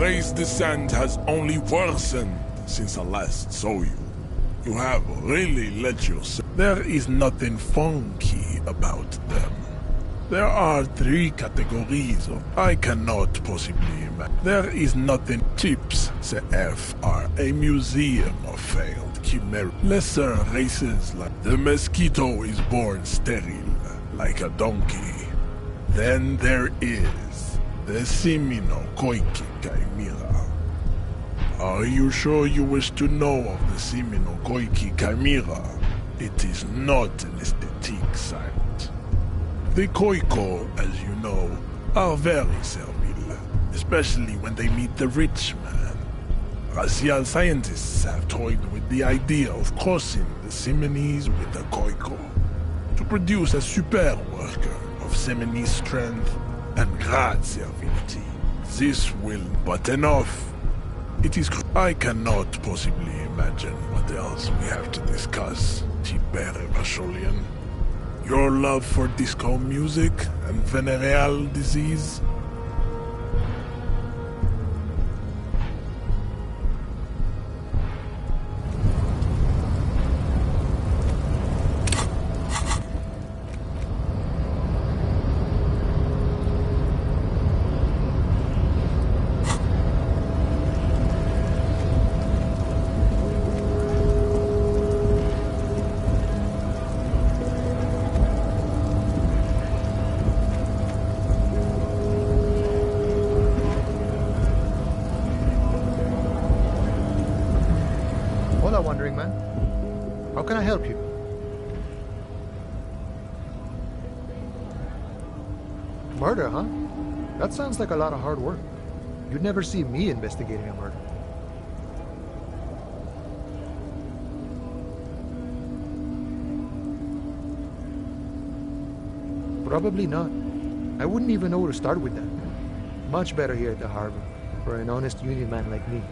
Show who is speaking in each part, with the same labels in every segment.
Speaker 1: race descent has only worsened since I last saw you. You have really let yourself. There is nothing funky about them. There are 3 categories of I cannot possibly imagine. There is nothing. Chips CF are a museum of failed chimera. Lesser races like the mosquito is born sterile, like a donkey. Then there is the Simino Koiki Chimera. Are you sure you wish to know of the Simino Koiki Chimera? It is not an aesthetic site. The Koiko, as you know, are very servile, especially when they meet the rich man. Racial scientists have toyed with the idea of crossing the Simonese with the Koiko to produce a super worker of Simonese strength and great servility. This will, but enough. It is. I cannot possibly imagine what else we have to discuss, Tibere Basholian. Your love for disco music and venereal disease?
Speaker 2: Wandering man. How can I help you? Murder, huh? That sounds like a lot of hard work. You'd never see me investigating a murder. Probably not. I wouldn't even know where to start with that. Much better here at the harbor, for an honest union man like me.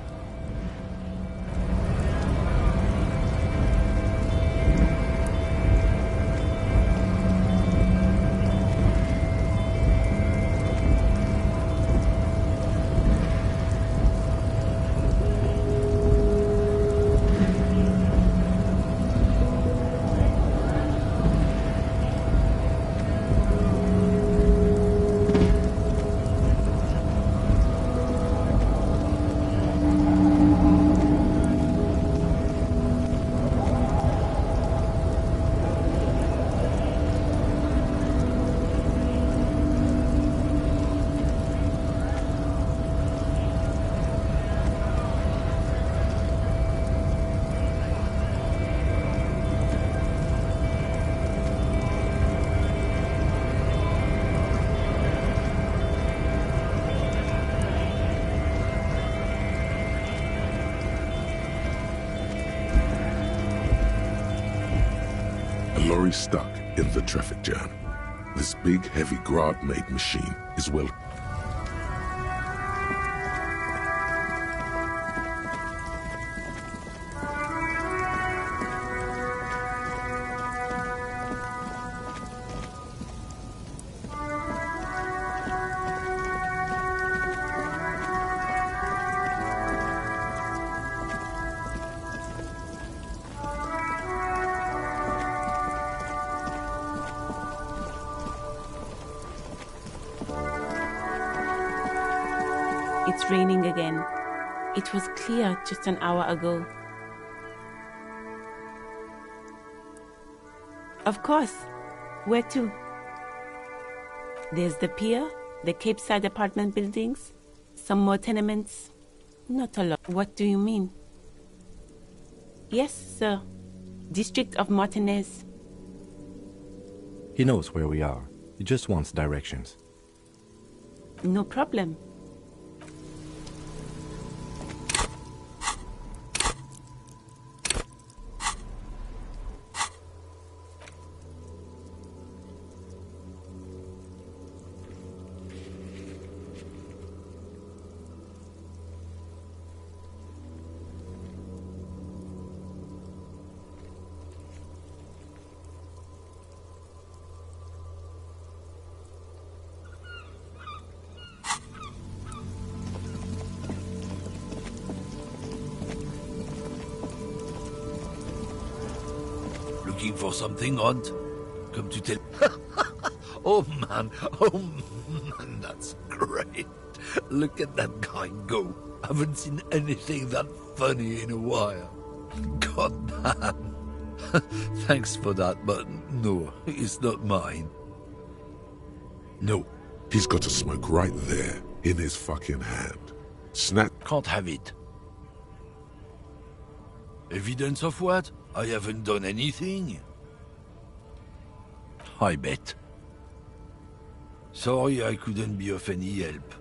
Speaker 3: Lorry stuck in the traffic jam. This big, heavy Grog-made machine is well...
Speaker 4: It's raining again. It was clear just an hour ago. Of course. Where to? There's the pier, the Capeside apartment buildings, some more tenements. Not a lot. What do you mean? Yes, sir. District of Martinez.
Speaker 5: He knows where we are. He just wants directions.
Speaker 4: No problem.
Speaker 6: looking for something odd? Come to tell... Oh man, that's great. Look at that guy go. Haven't seen anything that funny in a while. God damn. Thanks for that, but no, it's not mine. No.
Speaker 3: He's got a smoke right there, in his fucking hand. Snap.
Speaker 6: Can't have it. Evidence of what? I haven't done anything. I bet. Sorry I couldn't be of any help.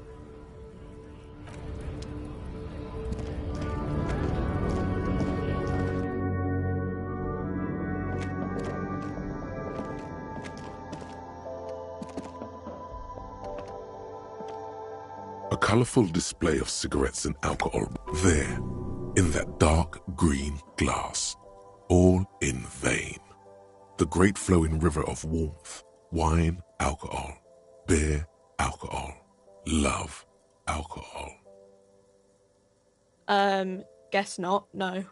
Speaker 3: A colorful display of cigarettes and alcohol there, in that dark green glass, all in vain. The great flowing river of warmth, wine, alcohol, beer, alcohol, love, alcohol.
Speaker 7: Guess not, no.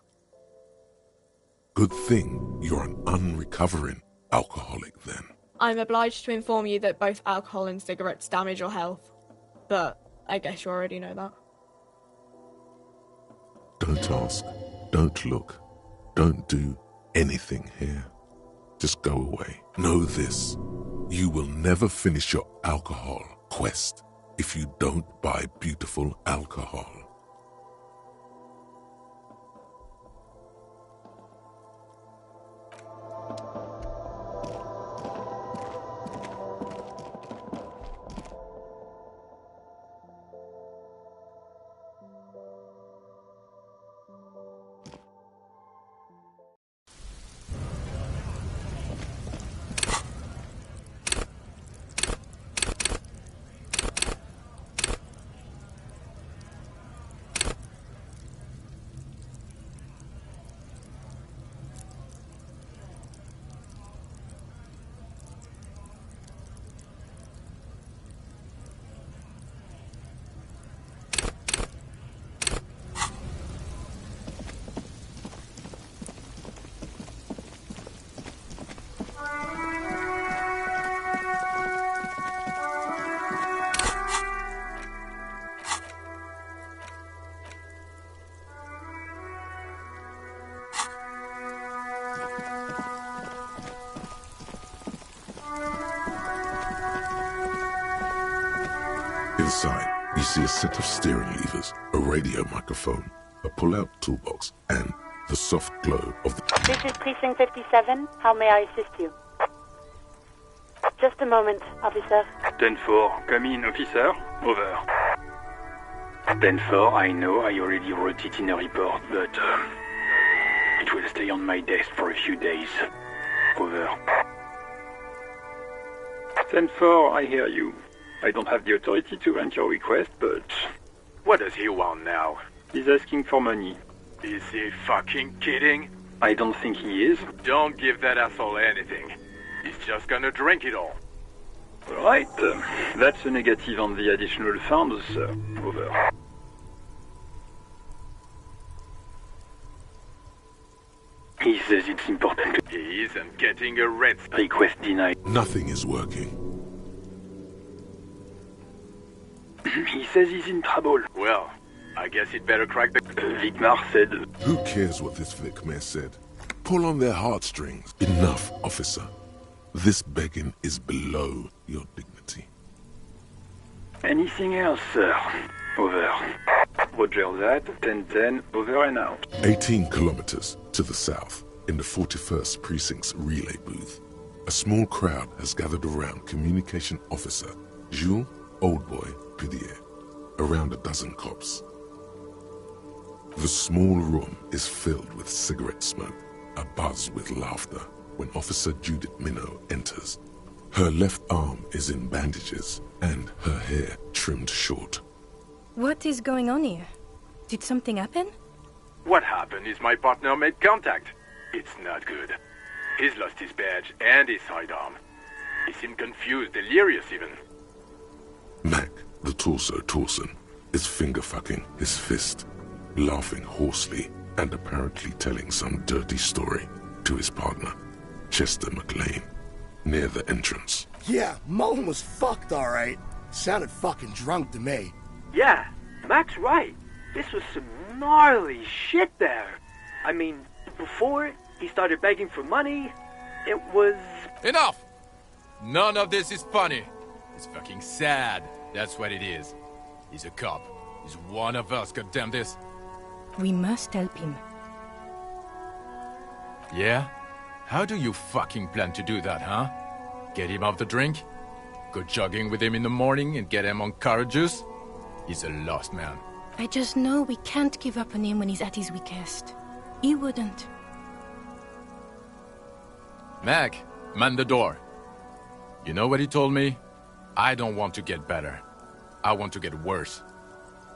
Speaker 3: Good thing you're an unrecovering alcoholic then.
Speaker 7: I'm obliged to inform you that both alcohol and cigarettes damage your health, but I guess you already know that.
Speaker 3: Don't ask, don't look, don't do anything here. Just go away. Know this, you will never finish your alcohol quest if you don't buy beautiful alcohol. Inside, you see a set of steering levers, a radio microphone, a pull-out toolbox, and the soft glow of the...
Speaker 8: This is Precinct 57. How may I assist you? Just a moment, officer.
Speaker 9: 10-4, come in, officer. Over. 10-4, I know I already wrote it in a report, but it will stay on my desk for a few days. Over. 10-4, I hear you. I don't have the authority to grant your request, but...
Speaker 10: What does he want now?
Speaker 9: He's asking for money.
Speaker 10: Is he fucking kidding?
Speaker 9: I don't think he is.
Speaker 10: Don't give that asshole anything. He's just gonna drink it all.
Speaker 9: Alright, that's a negative on the additional funds, sir. Over. He says it's important.
Speaker 10: He isn't getting a rent.
Speaker 9: Request denied.
Speaker 3: Nothing is working.
Speaker 9: He says he's in trouble.
Speaker 10: Well, I guess he'd better crack the...
Speaker 9: Vicmar said...
Speaker 3: Who cares what this Vicmar said? Pull on their heartstrings. Enough, officer. This begging is below your dignity.
Speaker 9: Anything else, sir? Over. Roger that. 10-10, over and out.
Speaker 3: 18 kilometers to the south, in the 41st Precinct's relay booth, a small crowd has gathered around Communication Officer Jules Oldboy Pidier, around a dozen cops. The small room is filled with cigarette smoke, abuzz with laughter, when Officer Judith Minot enters. Her left arm is in bandages, and her hair trimmed short.
Speaker 11: What is going on here? Did something happen?
Speaker 10: What happened is my partner made contact. It's not good. He's lost his badge and his sidearm. He seemed confused, delirious even.
Speaker 3: Mac, the torso Torson, is finger-fucking his fist, laughing hoarsely and apparently telling some dirty story to his partner. Chester McLean, near the entrance.
Speaker 12: Yeah, Mullen was fucked, alright. Sounded fucking drunk to me.
Speaker 13: Yeah, Mac's right. This was some gnarly shit there. I mean, before he started begging for money, it was...
Speaker 14: Enough! None of this is funny. It's fucking sad. That's what it is. He's a cop. He's one of us, goddamn this.
Speaker 11: We must help him.
Speaker 14: Yeah? How do you fucking plan to do that, huh? Get him off the drink? Go jogging with him in the morning and get him on carrot juice? He's a lost man.
Speaker 11: I just know we can't give up on him when he's at his weakest. He wouldn't.
Speaker 14: Mac, man the door. You know what he told me? I don't want to get better. I want to get worse.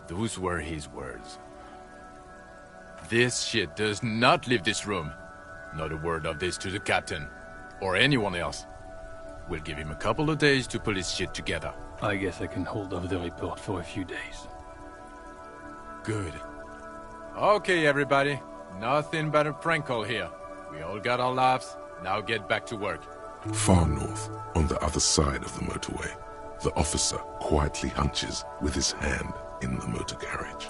Speaker 14: Those were his words. This shit does not leave this room. Not a word of this to the captain. Or anyone else. We'll give him a couple of days to pull his shit together.
Speaker 15: I guess I can hold off the report for a few days.
Speaker 14: Good. Okay, everybody. Nothing but a prank call here. We all got our laughs. Now get back to work.
Speaker 3: Far north, on the other side of the motorway, the officer quietly hunches with his hand in the motor carriage.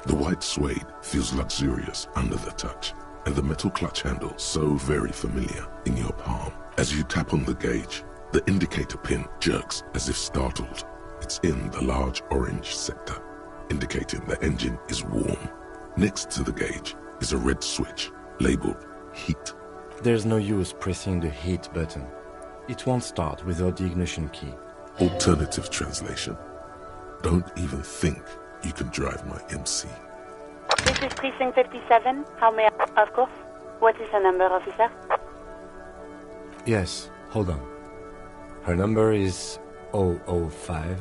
Speaker 3: The white suede feels luxurious under the touch, and the metal clutch handle so very familiar in your palm. As you tap on the gauge, the indicator pin jerks as if startled. It's in the large orange sector, indicating the engine is warm. Next to the gauge is a red switch labeled heat.
Speaker 5: There's no use pressing the heat button. It won't start without the ignition key.
Speaker 3: Alternative translation. Don't even think you can drive my MC.
Speaker 8: This is Precinct 57. How may I... Of course. What is the number, officer?
Speaker 5: Yes, hold on. Her number is 005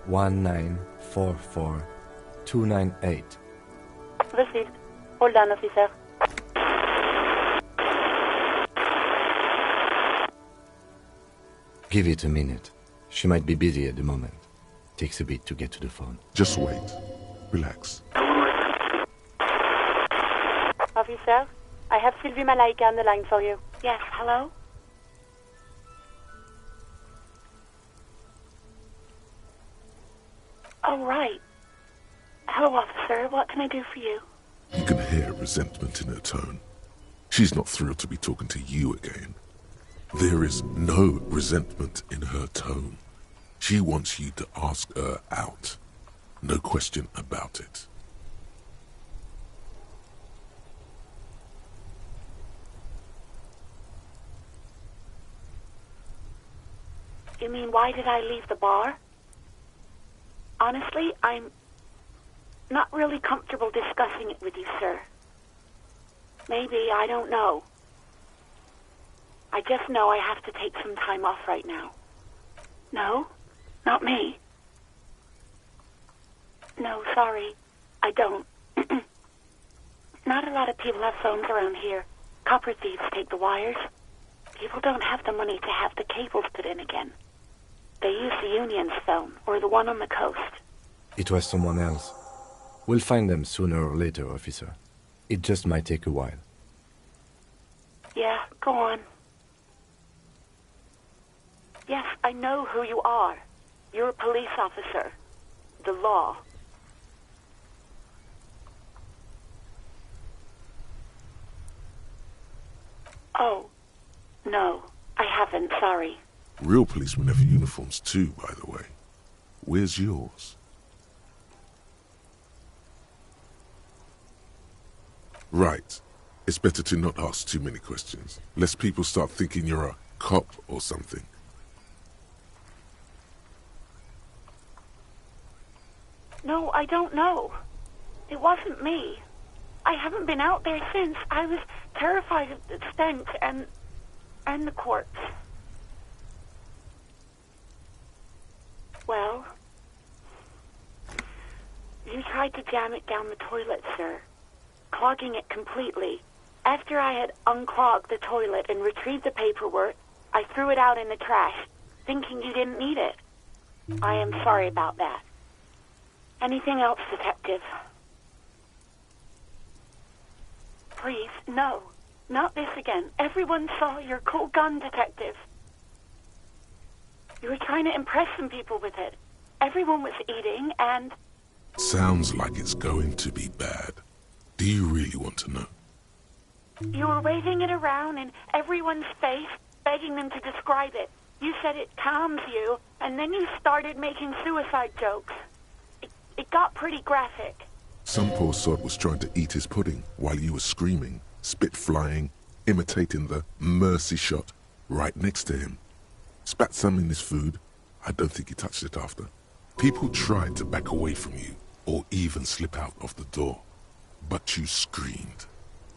Speaker 5: 1944 298.
Speaker 8: Received. Hold on, officer.
Speaker 5: Give it a minute. She might be busy at the moment. Takes a bit to get to the phone.
Speaker 3: Just wait. Relax.
Speaker 8: Officer, I have Sylvie Malaika on the line for you. Yes, hello? Oh, right. Hello, officer. What can I do for you?
Speaker 3: You can hear resentment in her tone. She's not thrilled to be talking to you again. There is no resentment in her tone. She wants you to ask her out. No question about it.
Speaker 8: You mean, why did I leave the bar? Honestly, I'm not really comfortable discussing it with you, sir. Maybe, I don't know. I just know I have to take some time off right now. No, not me. No, sorry, I don't. Not a lot of people have phones around here. Copper thieves take the wires. People don't have the money to have the cables put in again. They use the Union's phone, or the one on the coast.
Speaker 5: It was someone else. We'll find them sooner or later, officer. It just might take a while.
Speaker 8: Yeah, go on. Yes, I know who you are. You're a police officer. The law. Oh, no, I haven't, sorry.
Speaker 3: Real policemen have uniforms too, by the way. Where's yours? Right. It's better to not ask too many questions, lest people start thinking you're a cop or something.
Speaker 8: No, I don't know. It wasn't me. I haven't been out there since. I was terrified of the stench and the corpse. Well, you tried to jam it down the toilet, sir, clogging it completely. After I had unclogged the toilet and retrieved the paperwork, I threw it out in the trash, thinking you didn't need it. I am sorry about that. Anything else, Detective? please, no. Not this again. Everyone saw your cool gun, detective. You were trying to impress some people with it. Everyone was eating, and...
Speaker 3: Sounds like it's going to be bad. Do you really want to know?
Speaker 8: You were waving it around in everyone's face, begging them to describe it. You said it calms you, and then you started making suicide jokes. It got pretty graphic.
Speaker 3: Some poor sod was trying to eat his pudding while you were screaming, spit flying, imitating the mercy shot right next to him. Spat some in his food. I don't think he touched it after. People tried to back away from you, or even slip out of the door. But you screamed.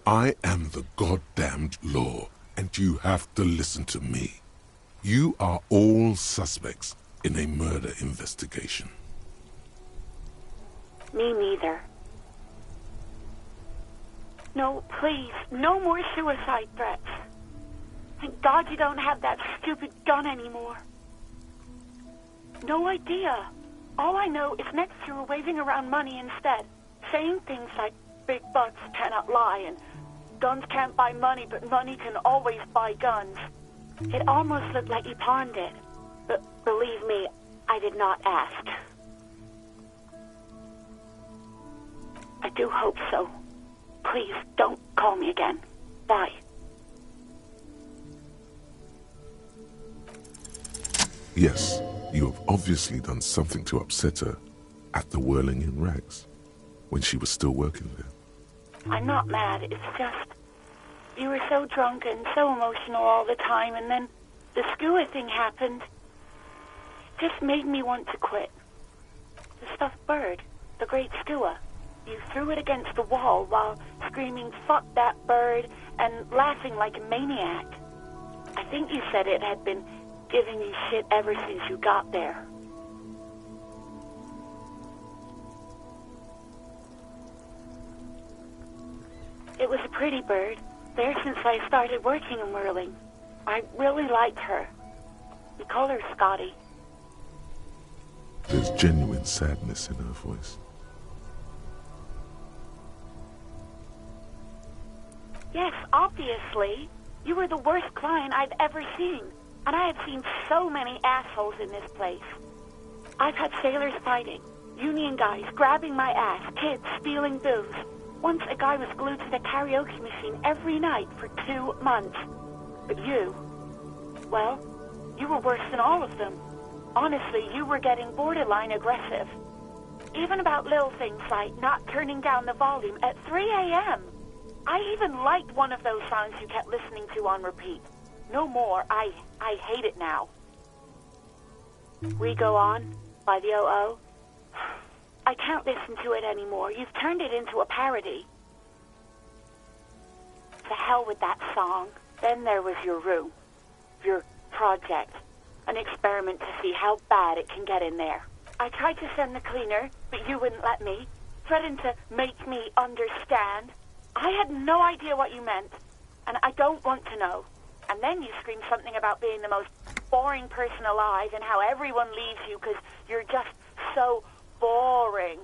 Speaker 3: I am the goddamned law, and you have to listen to me. You are all suspects in a murder investigation.
Speaker 8: Me neither. No, please, no more suicide threats. Thank God you don't have that stupid gun anymore. No idea. All I know is next you were waving around money instead, saying things like big bucks cannot lie and guns can't buy money, but money can always buy guns. It almost looked like you pawned it. But believe me, I did not ask. I do hope so. Please, don't call me again. Bye.
Speaker 3: Yes, you have obviously done something to upset her at the Whirling in Rags, when she was still working there.
Speaker 8: I'm not mad, it's just... You were so drunk and so emotional all the time, and then the skua thing happened. It just made me want to quit. The stuffed bird, the great skua. You threw it against the wall while screaming, "Fuck that bird," and laughing like a maniac. I think you said it had been giving you shit ever since you got there. It was a pretty bird, there since I started working in whirling. I really liked her. We call her Scotty.
Speaker 3: There's genuine sadness in her voice.
Speaker 8: Yes, obviously. You were the worst client I've ever seen. And I have seen so many assholes in this place. I've had sailors fighting, union guys grabbing my ass, kids stealing booze. Once a guy was glued to the karaoke machine every night for 2 months. But you, well, you were worse than all of them. Honestly, you were getting borderline aggressive. Even about little things like not turning down the volume at 3 a.m. I even liked one of those songs you kept listening to on repeat. No more. I hate it now. We Go On by the O.O. I can't listen to it anymore. You've turned it into a parody. To hell with that song. Then there was your room. Your project. An experiment to see how bad it can get in there. I tried to send the cleaner, but you wouldn't let me. Threatened to make me understand. I had no idea what you meant, and I don't want to know. And then you screamed something about being the most boring person alive and how everyone leaves you because you're just so boring.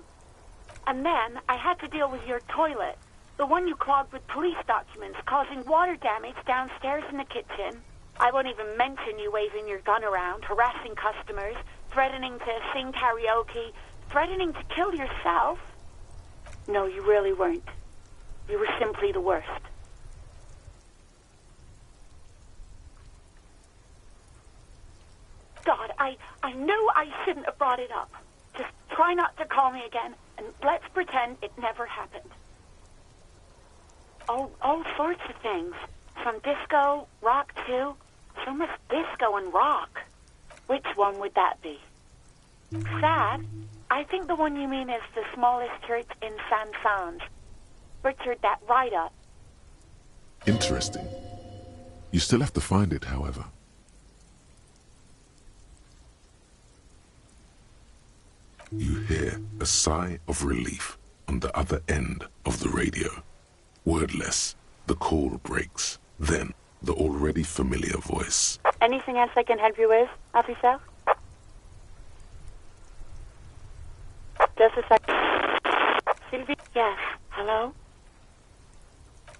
Speaker 8: And then I had to deal with your toilet, the one you clogged with police documents, causing water damage downstairs in the kitchen. I won't even mention you waving your gun around, harassing customers, threatening to sing karaoke, threatening to kill yourself. No, you really weren't. You were simply the worst. God, I knew I shouldn't have brought it up. Just try not to call me again, and let's pretend it never happened. All sorts of things. From disco, rock too. So much disco and rock. Which one would that be? Sad? I think the one you mean is the smallest church in San Sans. Butchered that right up.
Speaker 3: Interesting. You still have to find it, however. You hear a sigh of relief on the other end of the radio. Wordless, the call breaks. Then, the already familiar voice.
Speaker 8: Anything else I can help you with, officer? Just a sec. Sylvie? Yes. Hello?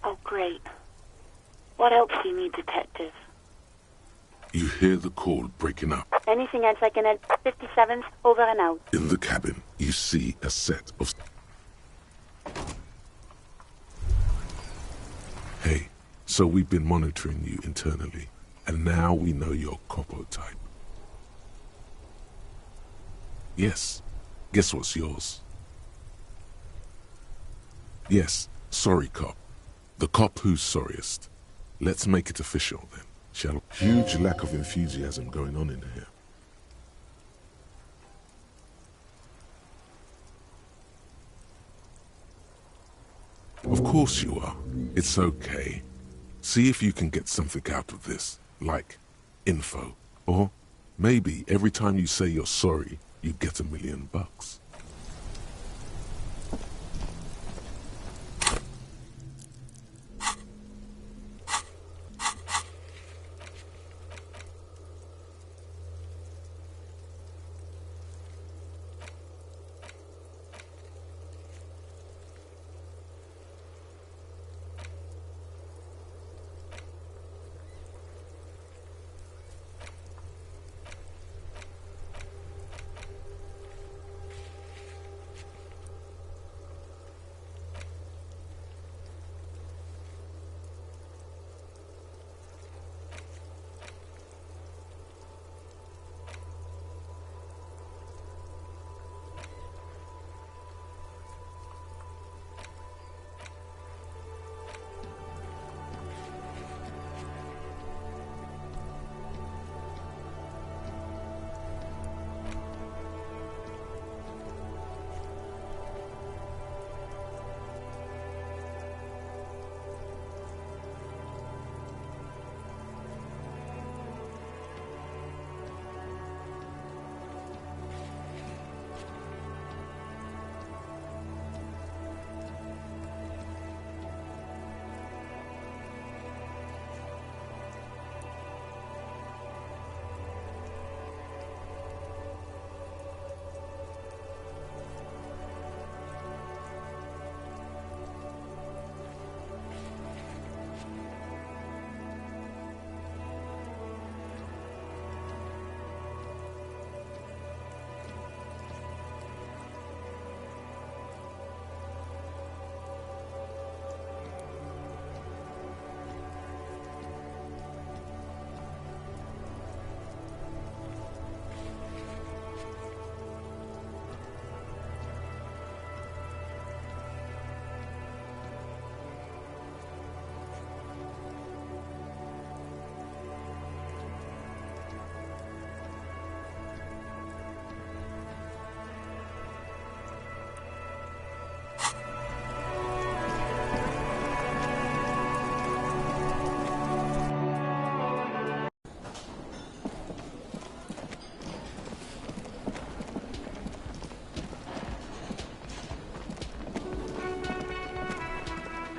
Speaker 8: Oh, Great. What else do you need, Detective?
Speaker 3: You hear the call breaking up.
Speaker 8: Anything else I can add? 57's over and out.
Speaker 3: In the cabin, you see a set of... Hey, so we've been monitoring you internally, and now we know your Copo type. Yes. Guess what's yours? Yes, sorry cop. The cop who's sorriest. Let's make it official then, shall we? Huge lack of enthusiasm going on in here. Of course you are. It's okay. See if you can get something out of this, like info. Or maybe every time you say you're sorry, you get $1 million.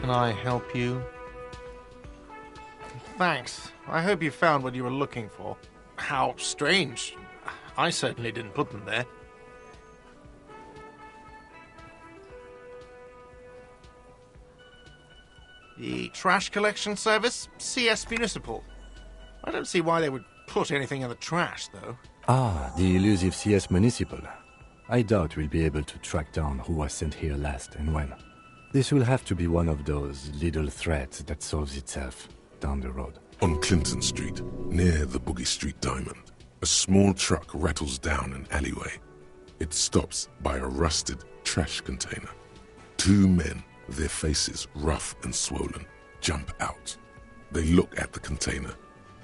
Speaker 16: Can I help you? Thanks. I hope you found what you were looking for. How strange. I certainly didn't put them there. The trash collection service? CS Municipal. I don't see why they would put anything in the trash, though.
Speaker 5: Ah, the elusive CS Municipal. I doubt we'll be able to track down who was sent here last and when. This will have to be one of those little threats that solves itself down the road.
Speaker 3: On Clinton Street, near the Boogie Street Diamond, a small truck rattles down an alleyway. It stops by a rusted trash container. Two men, their faces rough and swollen, jump out. They look at the container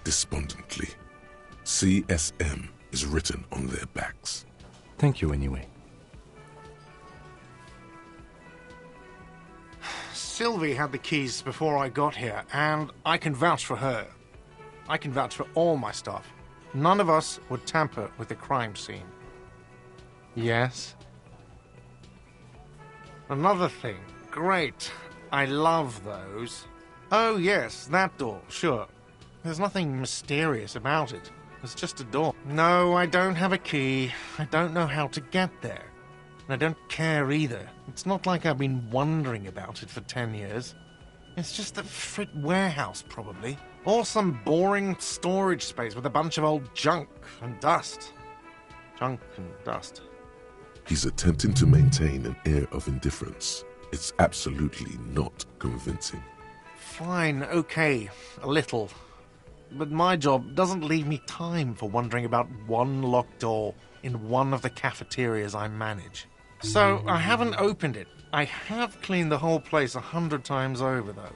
Speaker 3: despondently. CSM is written on their backs.
Speaker 5: Thank you anyway.
Speaker 16: Sylvie had the keys before I got here, and I can vouch for her. I can vouch for all my staff. None of us would tamper with the crime scene. Yes? Another thing. Great. I love those. Oh, yes, that door, sure. There's nothing mysterious about it. It's just a door. No, I don't have a key. I don't know how to get there. And I don't care either. It's not like I've been wondering about it for 10 years. It's just a frit warehouse, probably. Or some boring storage space with a bunch of old junk and dust. Junk and dust.
Speaker 3: He's attempting to maintain an air of indifference. It's absolutely not convincing.
Speaker 16: Fine, okay, a little. But my job doesn't leave me time for wondering about one locked door in one of the cafeterias I manage. So I haven't opened it. I have cleaned the whole place 100 times over, though,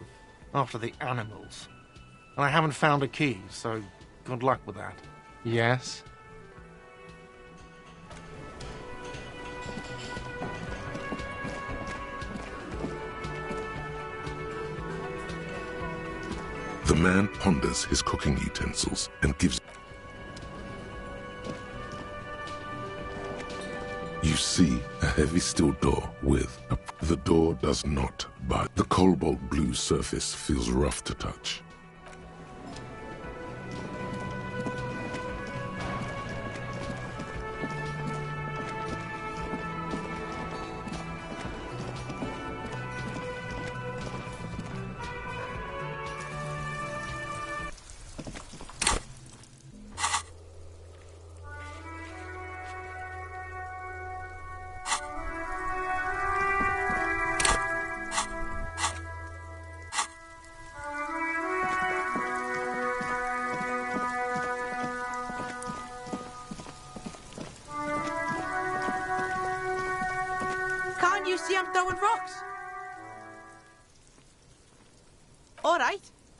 Speaker 16: after the animals. And I haven't found a key, so good luck with that. Yes?
Speaker 3: The man ponders his cooking utensils and gives... You see a heavy steel door with The door does not budge. The cobalt blue surface feels rough to touch.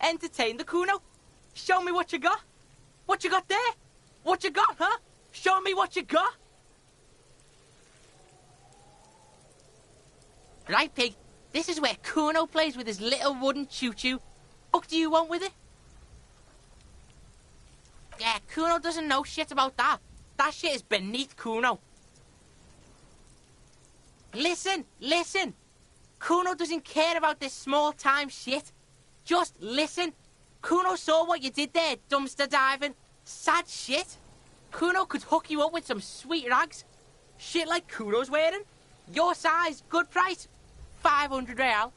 Speaker 17: Entertain the Kuno. Show me what you got. What you got there? What you got, huh? Show me what you got. Right, pig. This is where Kuno plays with his little wooden choo-choo. What do you want with it? Yeah, Kuno doesn't know shit about that. That shit is beneath Kuno. Listen, listen. Kuno doesn't care about this small-time shit. Just listen. Kuno saw what you did there, dumpster diving. Sad shit. Kuno could hook you up with some sweet rags. Shit like Kuno's wearing. Your size, good price. 500 real.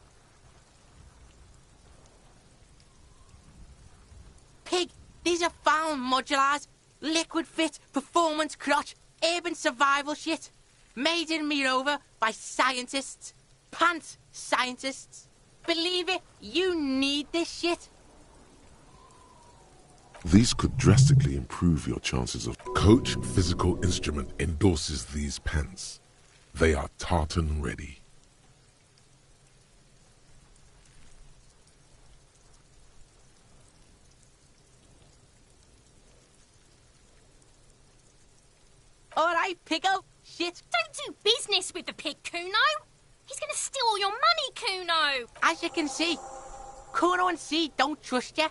Speaker 17: Pig, these are found modulars. Liquid fit, performance crotch, urban survival shit. Made in Mirova by scientists. Pants scientists. Believe it, you need this shit.
Speaker 3: These could drastically improve your chances of... Coach Physical Instrument endorses these pants. They are tartan ready.
Speaker 17: Alright, Pickle. Shit.
Speaker 11: Don't do business with the pig, Kuno. He's gonna steal all your money, Kuno.
Speaker 17: As you can see, Kuno and C don't trust you.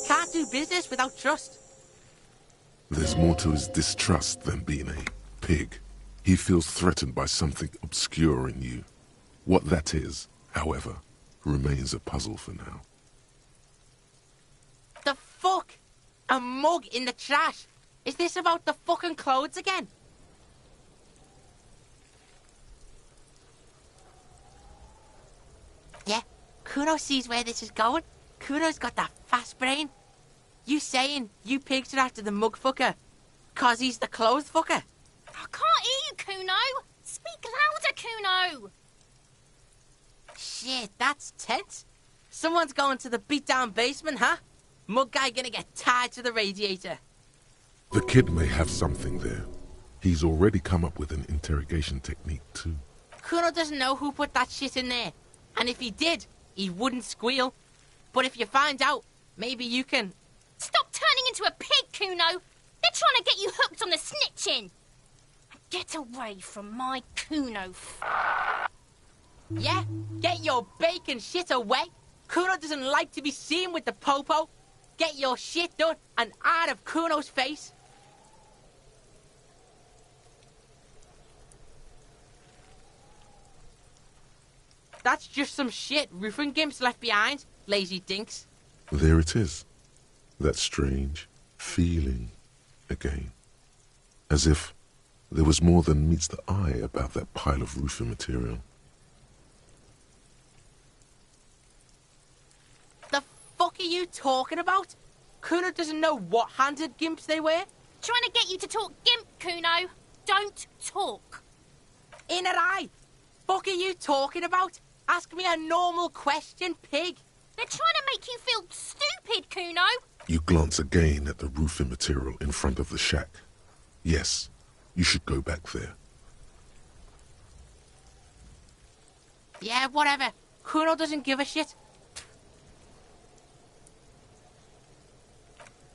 Speaker 17: Can't do business without trust.
Speaker 3: There's more to his distrust than being a pig. He feels threatened by something obscure in you. What that is, however, remains a puzzle for now.
Speaker 17: The fuck? A mug in the trash? Is this about the fucking clothes again? Yeah, Kuno sees where this is going. Kuno's got that fast brain. You saying you pigs are after the mug fucker 'cause he's the clothes fucker?
Speaker 11: I can't hear you, Kuno. Speak louder, Kuno.
Speaker 17: Shit, that's tense. Someone's going to the beat-down basement, huh? Mug guy gonna get tied to the radiator.
Speaker 3: The kid may have something there. He's already come up with an interrogation technique too.
Speaker 17: Kuno doesn't know who put that shit in there. And if he did, he wouldn't squeal. But if you find out, maybe you can...
Speaker 11: Stop turning into a pig, Kuno. They're trying to get you hooked on the snitching. Get away from my Kuno.
Speaker 17: Yeah, get your bacon shit away. Kuno doesn't like to be seen with the popo. Get your shit done and out of Kuno's face. That's just some shit roofing gimps left behind, lazy dinks.
Speaker 3: There it is. That strange feeling again. As if there was more than meets the eye about that pile of roofing material.
Speaker 17: you talking about? Kuno doesn't know what handed gimps they were.
Speaker 11: Trying to get you to talk gimp, Kuno. Don't talk.
Speaker 17: In her eye. Fuck are you talking about? Ask me a normal question, pig.
Speaker 11: They're trying to make you feel stupid, Kuno.
Speaker 3: You glance again at the roofing material in front of the shack. Yes, you should go back there.
Speaker 17: Yeah, whatever. Kuno doesn't give a shit.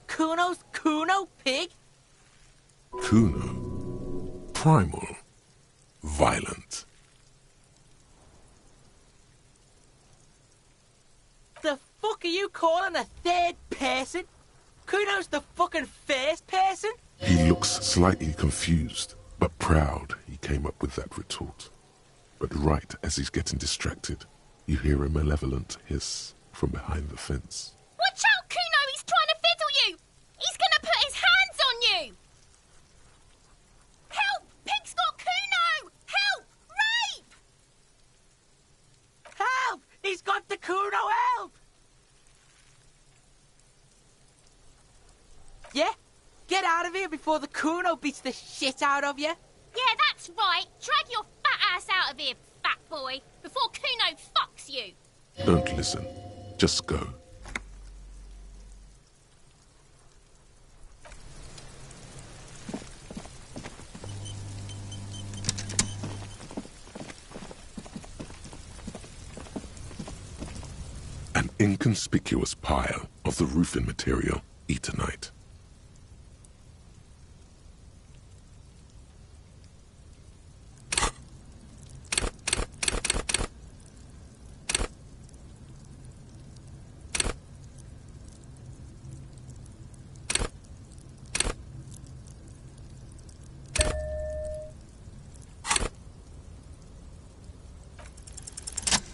Speaker 17: Kuno's Kuno, pig.
Speaker 3: Kuno. Primal. Violent.
Speaker 17: The fuck are you calling a third person? Kuno's the fucking first person?
Speaker 3: He looks slightly confused, but proud he came up with that retort. But right as he's getting distracted, you hear a malevolent hiss from behind the fence.
Speaker 11: Watch out, Kuno! He's trying to fiddle you! He's gonna put his hands on you! Help! Pig's got Kuno! Help! Rape!
Speaker 17: Help! He's got the Kuno, help! Yeah? Get out of here before the Kuno beats the shit out of you.
Speaker 11: Yeah, that's right. Drag your fat ass out of here, fat boy, before Kuno fucks you.
Speaker 3: Don't listen. Just go. An inconspicuous pile of the roofing material, Eternite.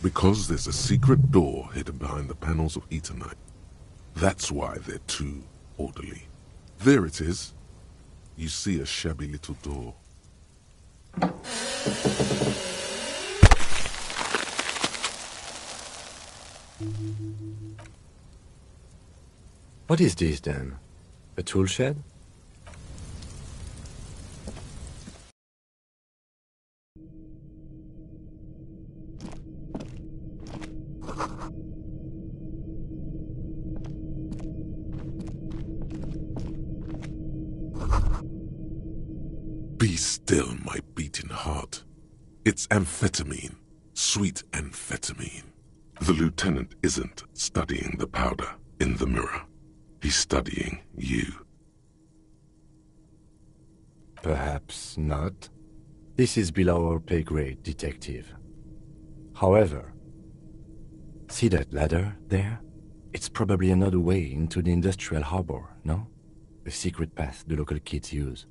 Speaker 3: Because there's a secret door hidden behind the panels of Eternite. That's why they're too orderly. There it is. You see a shabby little door.
Speaker 5: What is this then? A tool shed?
Speaker 3: Be still, my beating heart. It's amphetamine. Sweet amphetamine. The lieutenant isn't studying the powder in the mirror. He's studying you.
Speaker 5: Perhaps not. This is below our pay grade, detective. However, see that ladder there? It's probably another way into the industrial harbor, no? A secret path the local kids use.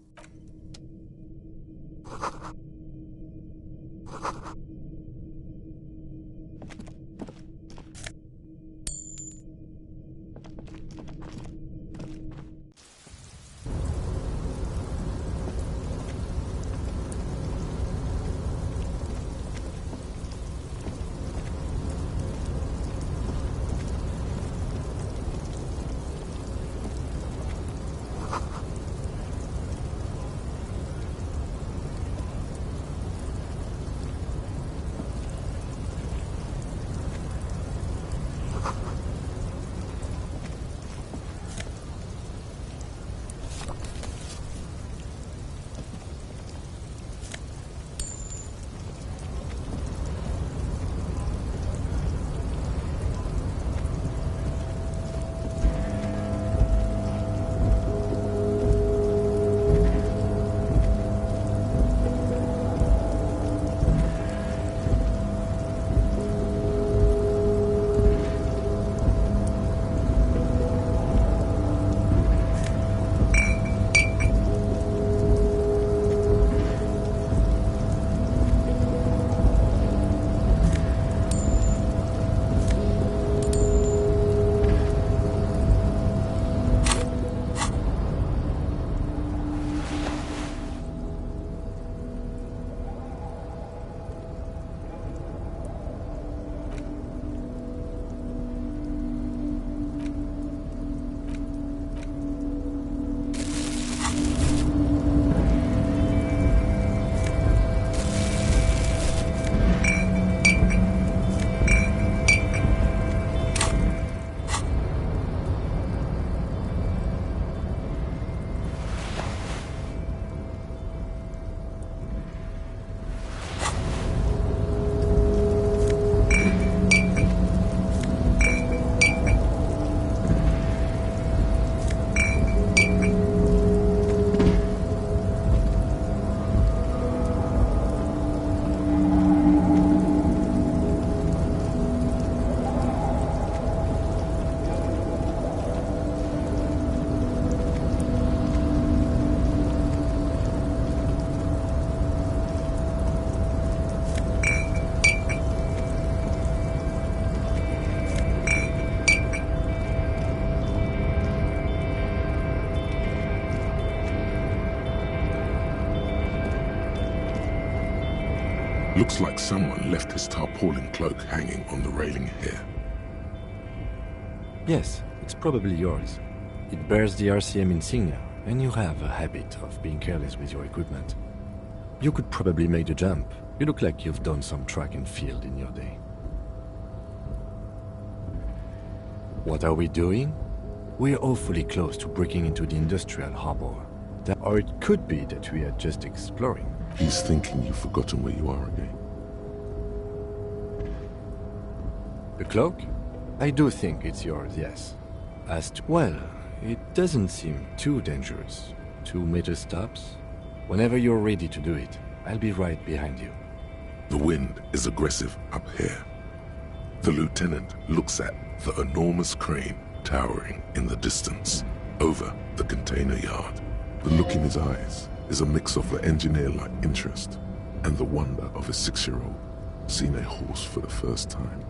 Speaker 3: Looks like someone left his tarpaulin cloak hanging on the railing here.
Speaker 5: Yes, it's probably yours. It bears the RCM insignia, and you have a habit of being careless with your equipment. You could probably make the jump. You look like you've done some track and field in your day. What are we doing? We're awfully close to breaking into the industrial harbor. Or it could be that we are just exploring.
Speaker 3: He's thinking you've forgotten where you are again.
Speaker 5: The cloak? I do think it's yours, yes. Well, it doesn't seem too dangerous. 2-meter stops. Whenever you're ready to do it, I'll be right behind you.
Speaker 3: The wind is aggressive up here. The lieutenant looks at the enormous crane towering in the distance over the container yard. The look in his eyes is a mix of the engineer-like interest and the wonder of a 6-year-old seeing a horse for the first time.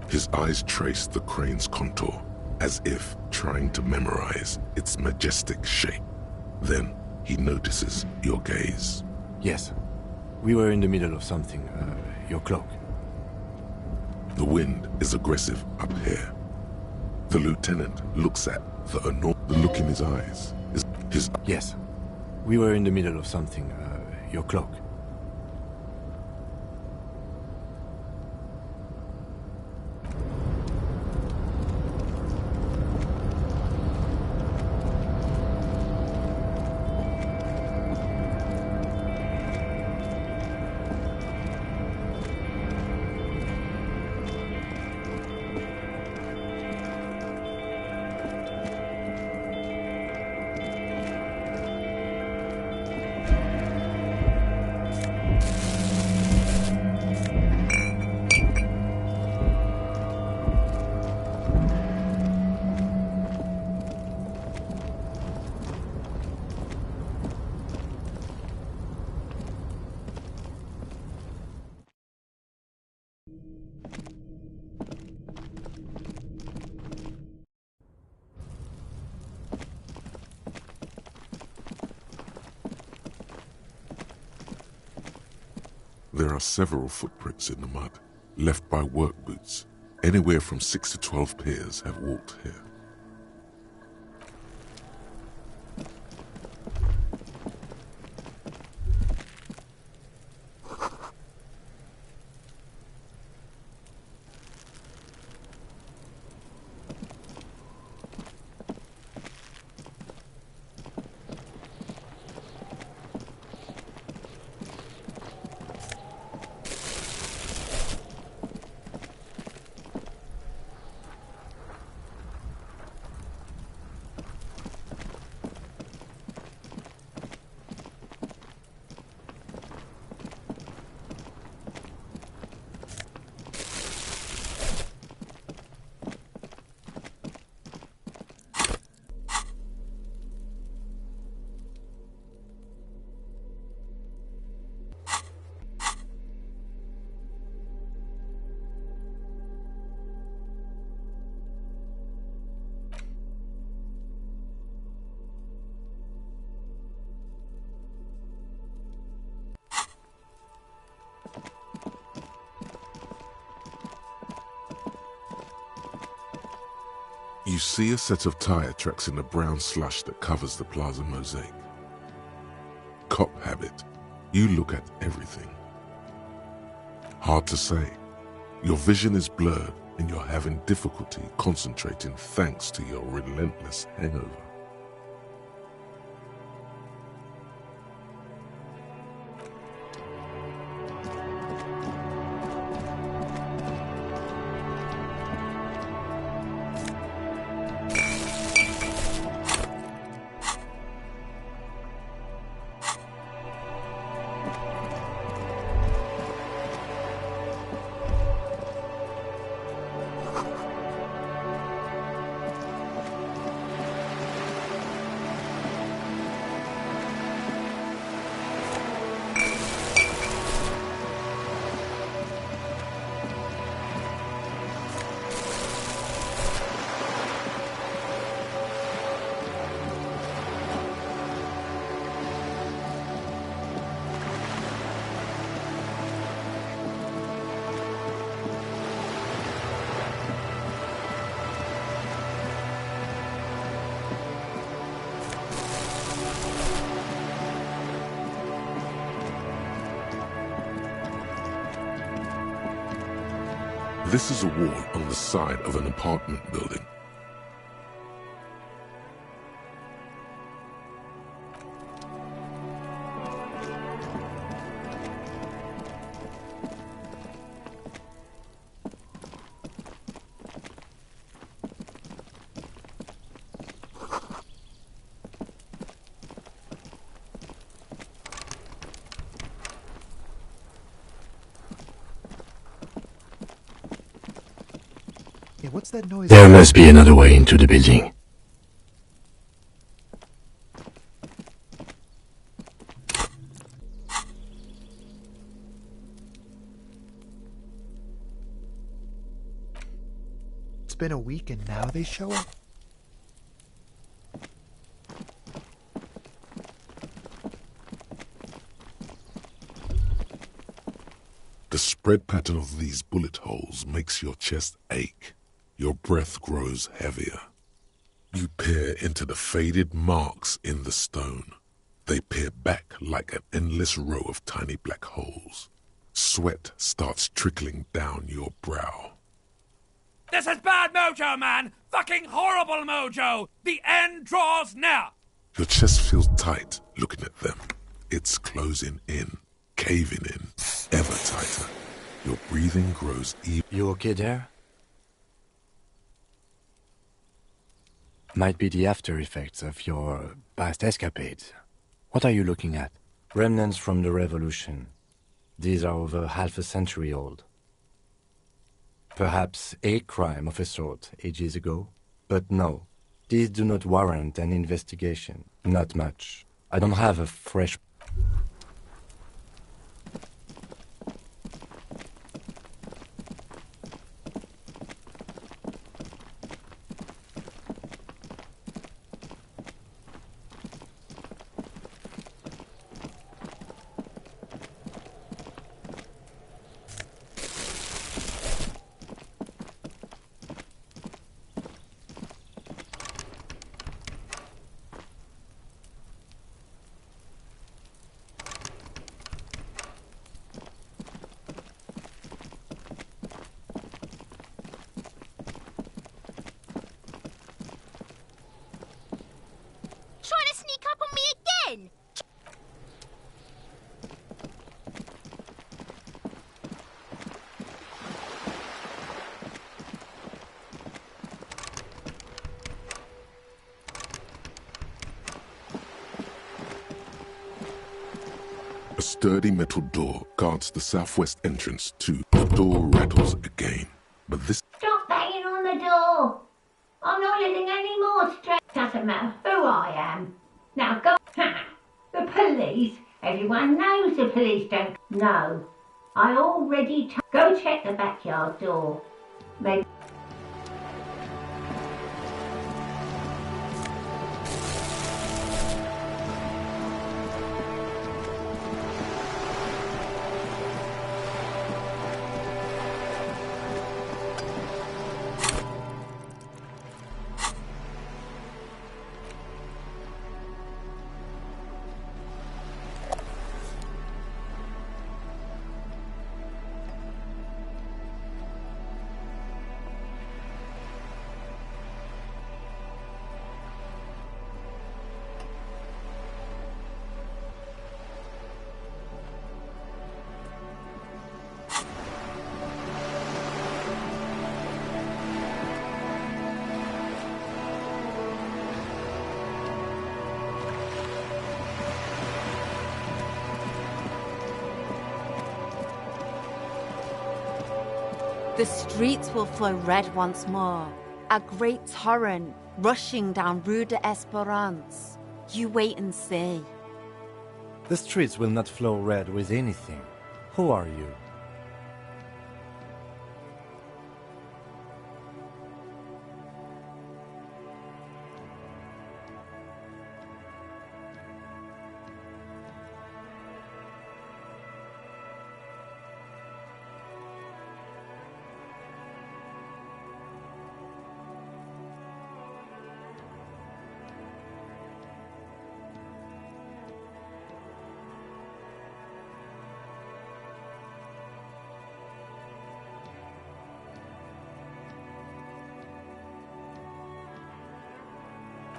Speaker 3: His eyes trace the crane's contour, as if trying to memorize its majestic shape. Then he notices your gaze.
Speaker 5: Yes. We were in the middle of something. Your cloak.
Speaker 3: The wind is aggressive up here. The lieutenant looks at the look in his eyes is his...
Speaker 5: Yes. We were in the middle of something. Your cloak.
Speaker 3: There are several footprints in the mud, left by work boots. Anywhere from 6 to 12 pairs have walked here. You see a set of tire tracks in the brown slush that covers the plaza mosaic. Cop habit. You look at everything. Hard to say. Your vision is blurred and you're having difficulty concentrating thanks to your relentless hangover. This is a wall on the side of an apartment building.
Speaker 2: Yeah, what's that noise?
Speaker 5: There must be another way into the building.
Speaker 2: It's been a week and now they show up?
Speaker 3: The spread pattern of these bullet holes makes your chest ache. Your breath grows heavier. You peer into the faded marks in the stone. They peer back like an endless row of tiny black holes. Sweat starts trickling down your brow.
Speaker 18: This is bad mojo, man! Fucking horrible mojo! The end draws near!
Speaker 3: Your chest feels tight looking at them. It's closing in, caving in, ever tighter. Your breathing grows even.
Speaker 5: You okay there? Might be the after effects of your past escapades. What are you looking at? Remnants from the revolution. These are over half a century old. Perhaps a crime of a sort ages ago? But no, these do not warrant an investigation. Not much. I don't have a fresh...
Speaker 11: Trying to sneak up on me again?
Speaker 3: A sturdy metal door guards the southwest entrance too. The door rattles again, but this...
Speaker 19: Stop banging on the door. I'm not letting any more stress. Doesn't matter who I am. Now go. The police. Everyone knows the police don't. No. I already go check the backyard door. Maybe.
Speaker 20: The streets will flow red once more. A great torrent rushing down Rue de Esperance. You wait and see.
Speaker 5: The streets will not flow red with anything. Who are you?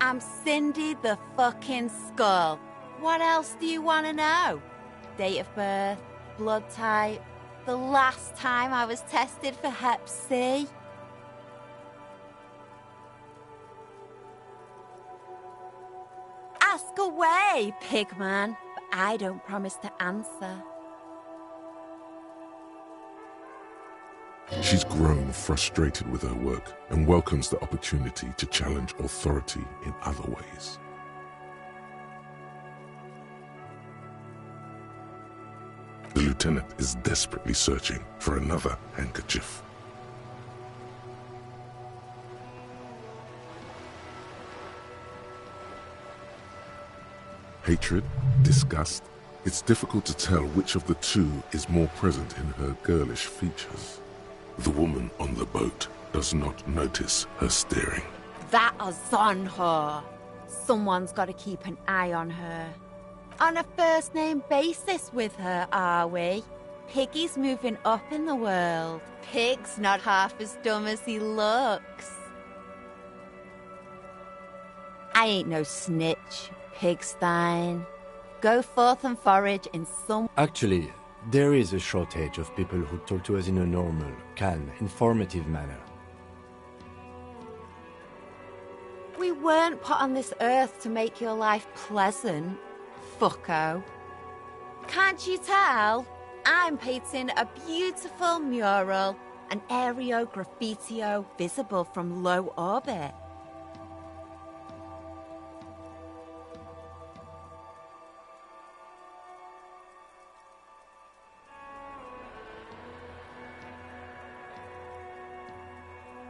Speaker 20: I'm Cindy the fucking Skull. What else do you want to know? Date of birth, blood type, the last time I was tested for Hep C. Ask away, pigman, but I don't promise to answer.
Speaker 3: She's grown frustrated with her work and welcomes the opportunity to challenge authority in other ways. The lieutenant is desperately searching for another handkerchief. Hatred, disgust, it's difficult to tell which of the two is more present in her girlish features. The woman on the boat does not notice her staring.
Speaker 20: That is on her. Someone's got to keep an eye on her. On a first-name basis with her, are we? Piggy's moving up in the world. Pig's not half as dumb as he looks. I ain't no snitch, Pigstein. Go forth and forage in some...
Speaker 5: Actually, there is a shortage of people who talk to us in a normal, calm, informative manner.
Speaker 20: We weren't put on this earth to make your life pleasant, fucko. Can't you tell? I'm painting a beautiful mural, an aereo graffitio visible from low orbit.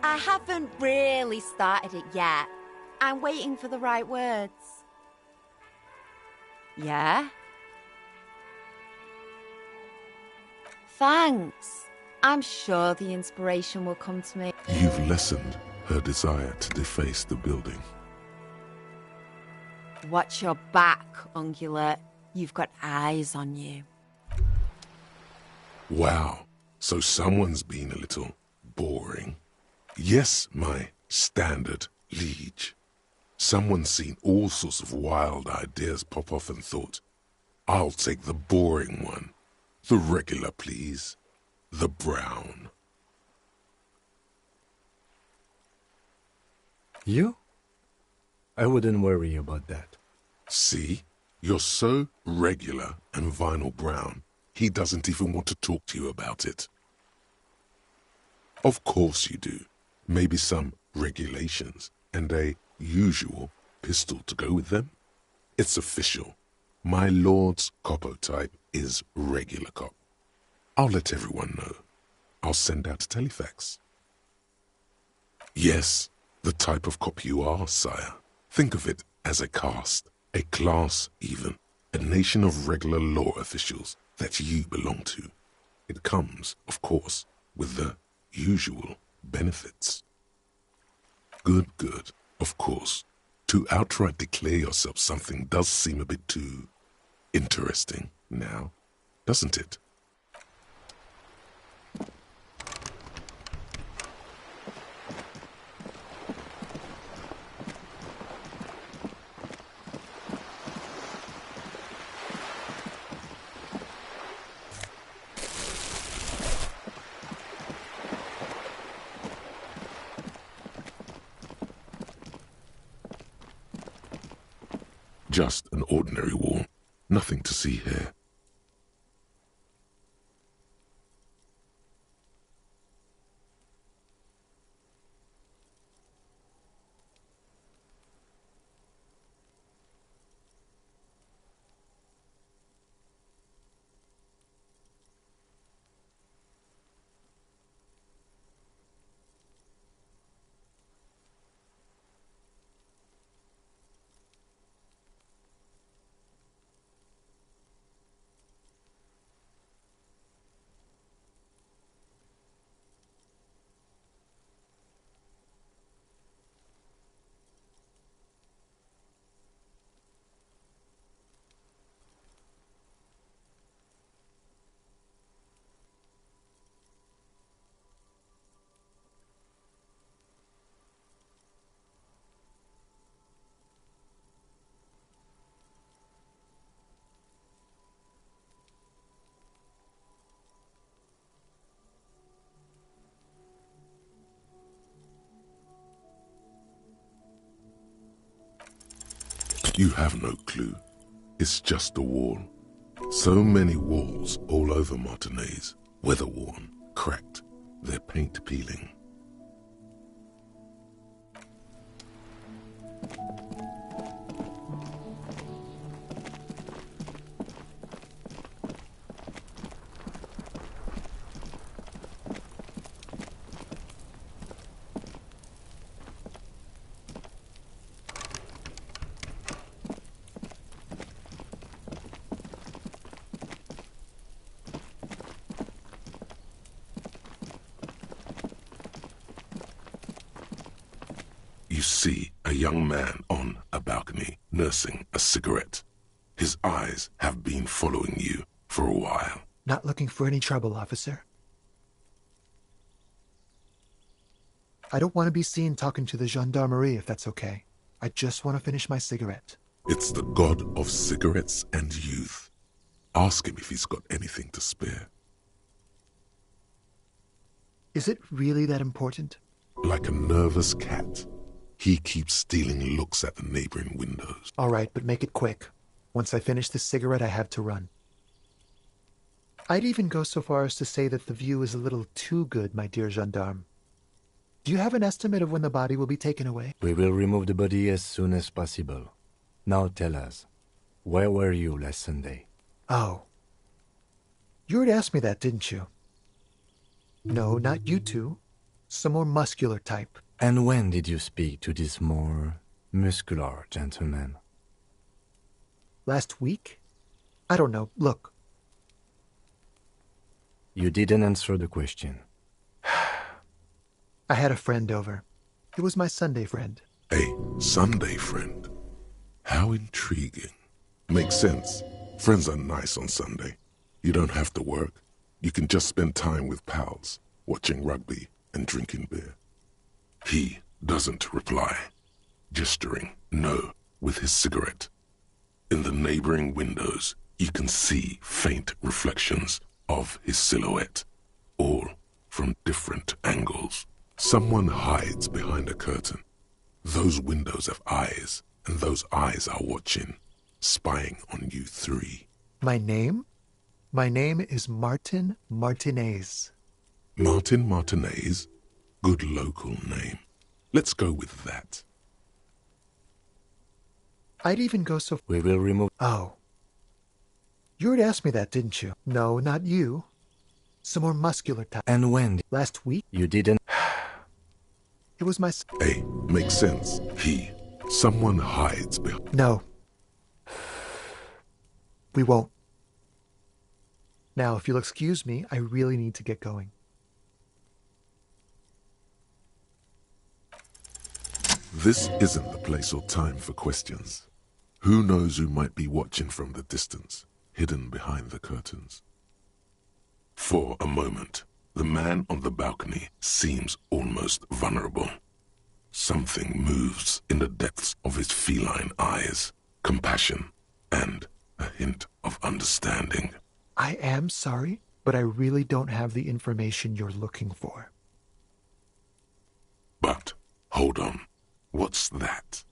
Speaker 20: I haven't really started it yet. I'm waiting for the right words. Yeah? Thanks. I'm sure the inspiration will come to me.
Speaker 3: You've lessened her desire to deface the building.
Speaker 20: Watch your back, Ungulate. You've got eyes on you.
Speaker 3: Wow, so someone's been a little boring. Yes, my standard liege. Someone's seen all sorts of wild ideas pop off and thought, I'll take the boring one. The regular, please. The brown.
Speaker 5: You? I wouldn't worry about that.
Speaker 3: See? You're so regular and vinyl brown, he doesn't even want to talk to you about it. Of course you do. Maybe some regulations and a usual pistol to go with them? It's official. My lord's coppo type is regular cop. I'll let everyone know. I'll send out a telefax. Yes, the type of cop you are, sire. Think of it as a caste, a class even, a nation of regular law officials that you belong to. It comes, of course, with the usual benefits. Good, good, of course. To outright declare yourself something does seem a bit too interesting now, doesn't it? Just an ordinary wall. Nothing to see here. You have no clue. It's just a wall. So many walls all over Martinez, weather-worn, cracked, their paint peeling. You see a young man on a balcony nursing a cigarette. His eyes have been following you for a while.
Speaker 2: Not looking for any trouble, officer. I don't want to be seen talking to the gendarmerie, if that's okay. I just want to finish my cigarette.
Speaker 3: It's the god of cigarettes and youth. Ask him if he's got anything to spare.
Speaker 2: Is it really that important?
Speaker 3: Like a nervous cat, he keeps stealing looks at the neighboring windows.
Speaker 2: All right, but make it quick. Once I finish this cigarette, I have to run. I'd even go so far as to say that the view is a little too good, my dear gendarme. Do you have an estimate of when the body will be taken away?
Speaker 5: We will remove the body as soon as possible. Now tell us, where were you last Sunday?
Speaker 2: Oh. You already asked me that, didn't you? No, not you two. Some more muscular type.
Speaker 5: And when did you speak to this more muscular gentleman?
Speaker 2: Last week? I don't know. Look.
Speaker 5: You didn't answer the question.
Speaker 2: I had a friend over. It was my Sunday friend.
Speaker 3: A Sunday friend? How intriguing. Makes sense. Friends are nice on Sunday. You don't have to work. You can just spend time with pals, watching rugby and drinking beer. He doesn't reply, gesturing no with his cigarette. In the neighboring windows, you can see faint reflections of his silhouette, all from different angles. Someone hides behind a curtain. Those windows have eyes, and those eyes are watching, spying on you three.
Speaker 2: My name? My name is Martin Martinez.
Speaker 3: Martin Martinez? Good local name. Let's go with that.
Speaker 2: I'd even go so...
Speaker 5: We will remove...
Speaker 2: Oh. You already asked me that, didn't you? No, not you. Some more muscular type.
Speaker 5: And when?
Speaker 2: Last week?
Speaker 5: You didn't...
Speaker 2: It was my...
Speaker 3: A. Makes sense. He. Someone hides behind...
Speaker 2: No. We won't. Now, if you'll excuse me, I really need to get going.
Speaker 3: This isn't the place or time for questions. Who knows who might be watching from the distance, hidden behind the curtains? For a moment, the man on the balcony seems almost vulnerable. Something moves in the depths of his feline eyes, compassion, and a hint of understanding.
Speaker 2: I am sorry, but I really don't have the information you're looking for.
Speaker 3: But, hold on. What's that?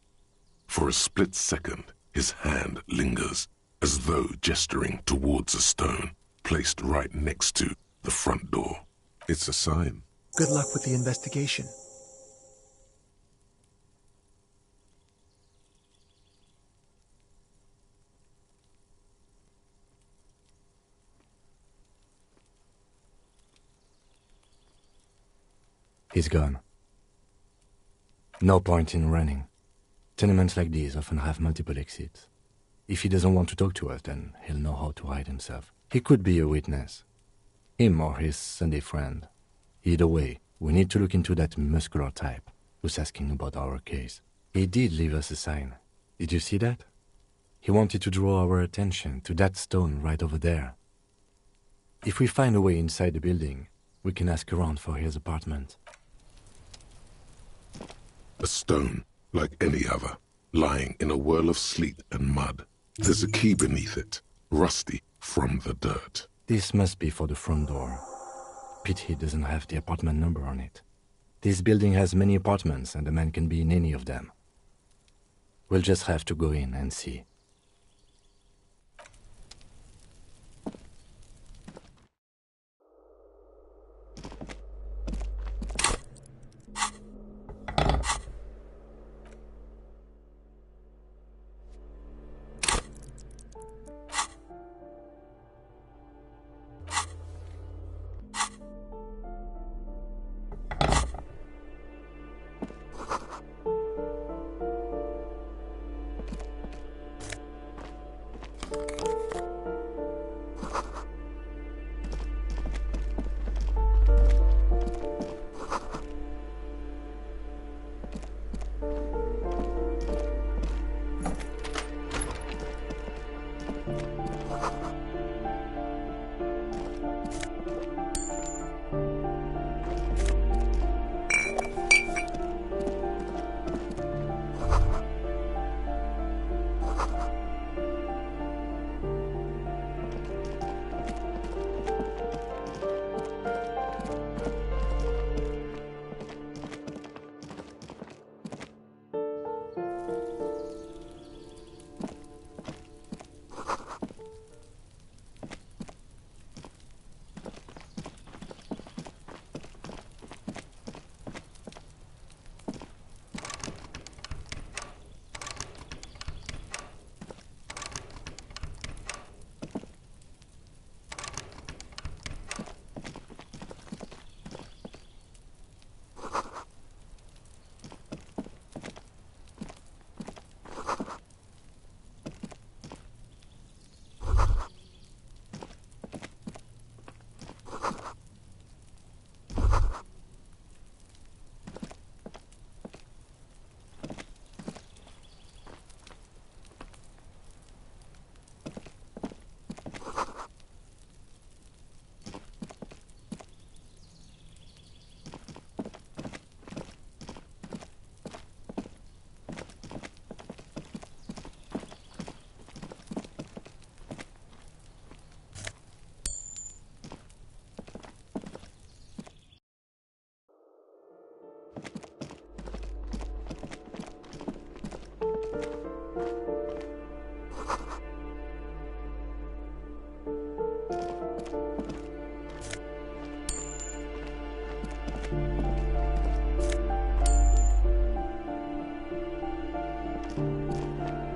Speaker 3: For a split second, his hand lingers, as though gesturing towards a stone placed right next to the front door. It's a sign.
Speaker 2: Good luck with the investigation.
Speaker 5: He's gone. No point in running. Tenements like these often have multiple exits. If he doesn't want to talk to us, then he'll know how to hide himself. He could be a witness. Him or his Sunday friend. Either way, we need to look into that muscular type who's asking about our case. He did leave us a sign. Did you see that? He wanted to draw our attention to that stone right over there. If we find a way inside the building, we can ask around for his apartment.
Speaker 3: A stone, like any other, lying in a whirl of sleet and mud. There's a key beneath it, rusty from the dirt.
Speaker 5: This must be for the front door. Pity doesn't have the apartment number on it. This building has many apartments, and the man can be in any of them. We'll just have to go in and see.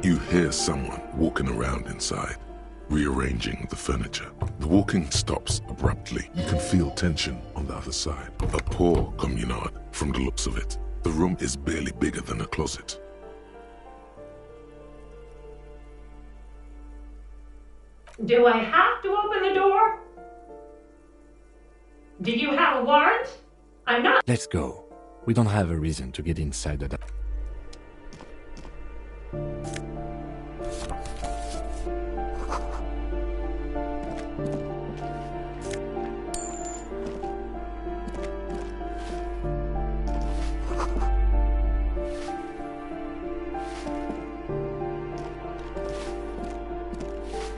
Speaker 3: You hear someone walking around inside, rearranging the furniture. The walking stops abruptly. You can feel tension on the other side. A poor communard, from the looks of it. The room is barely bigger than a closet.
Speaker 21: Do I have to open the door? Do you have a warrant? I'm not.
Speaker 5: Let's go. We don't have a reason to get inside the...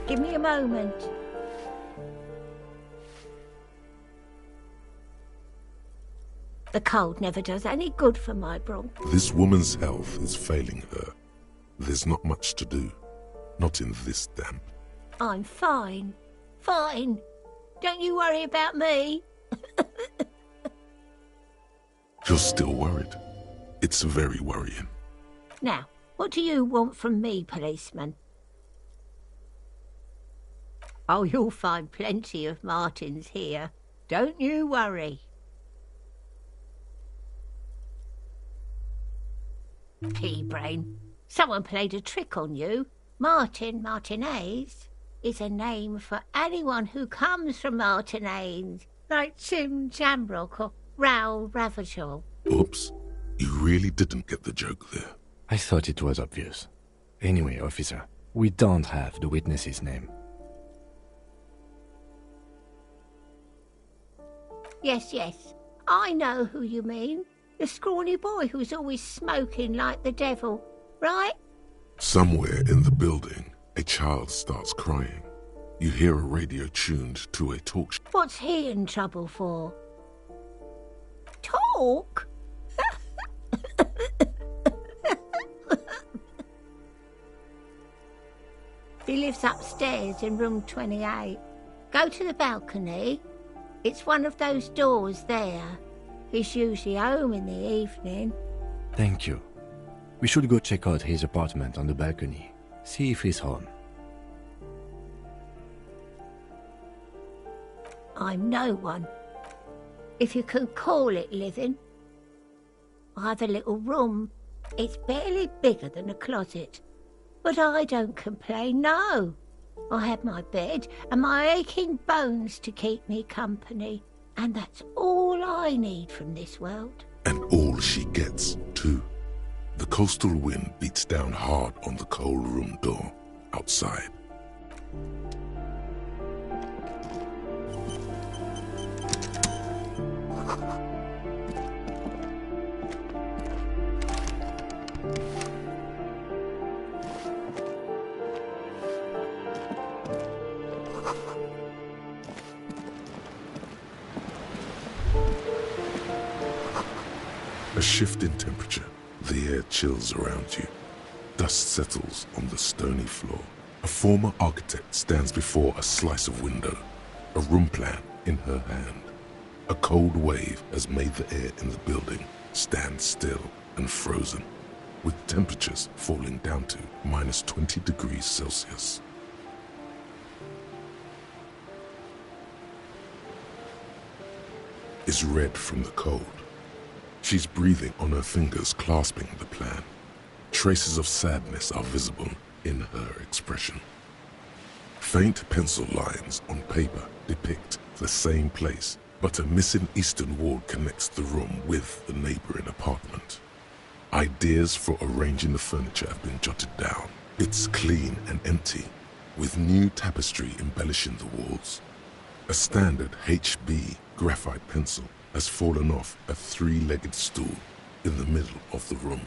Speaker 19: Give me a moment. The cold never does any good for my bronch.
Speaker 3: This woman's health is failing her. There's not much to do. Not in this damp.
Speaker 19: I'm fine. Fine. Don't you worry about me.
Speaker 3: You're still worried. It's very worrying.
Speaker 19: Now, what do you want from me, policeman? Oh, you'll find plenty of Martins here. Don't you worry. Pea-brain. Someone played a trick on you. Martinez is a name for anyone who comes from Martinez, like Tim Jamrock or Raoul Ravachol.
Speaker 3: Oops. You really didn't get the joke there.
Speaker 5: I thought it was obvious. Anyway, officer, we don't have the witness's name.
Speaker 19: Yes. I know who you mean. The scrawny boy who's always smoking like the devil, right?
Speaker 3: Somewhere in the building, a child starts crying. You hear a radio tuned to a talk show.
Speaker 19: What's he in trouble for? Talk? He lives upstairs in room 28. Go to the balcony. It's one of those doors there. He's usually home in the evening.
Speaker 5: Thank you. We should go check out his apartment on the balcony. See if he's home.
Speaker 19: I'm no one, if you can call it living. I have a little room. It's barely bigger than a closet. But I don't complain, no. I have my bed and my aching bones to keep me company. And that's all I need from this world.
Speaker 3: And all she gets, too. The coastal wind beats down hard on the cold room door outside. A shift in temperature. The air chills around you. Dust settles on the stony floor. A former architect stands before a slice of window, a room plan in her hand. A cold wave has made the air in the building stand still and frozen, with temperatures falling down to minus 20 degrees Celsius. Is red from the cold. She's breathing on her fingers, clasping the plan. Traces of sadness are visible in her expression. Faint pencil lines on paper depict the same place, but a missing eastern wall connects the room with the neighboring apartment. Ideas for arranging the furniture have been jotted down. It's clean and empty, with new tapestry embellishing the walls. A standard HB graphite pencil has fallen off a three-legged stool in the middle of the room.